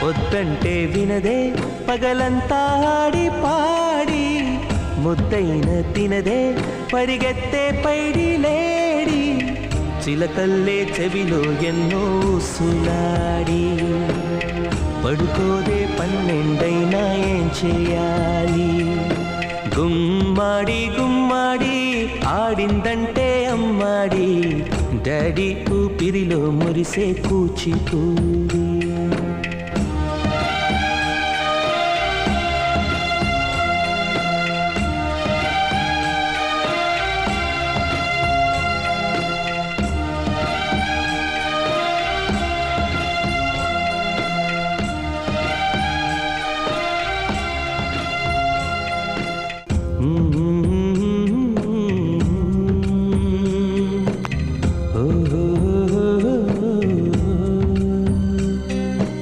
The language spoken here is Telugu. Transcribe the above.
వద్దంటే వినదే పగలంతా ఆడి పాడి ముద్దైన తినదే పరిగెత్తే పైడి లేడి చిలకల్లే చెవిలో ఎన్నో సులాడి పడుకోదే పన్నెండైనా ఏం చేయాలి గుమ్మాడి గుమ్మాడి ఆడిందంటే అమ్మాడి డాడీ ఊపిరిలో మురిసే కూచిపూడి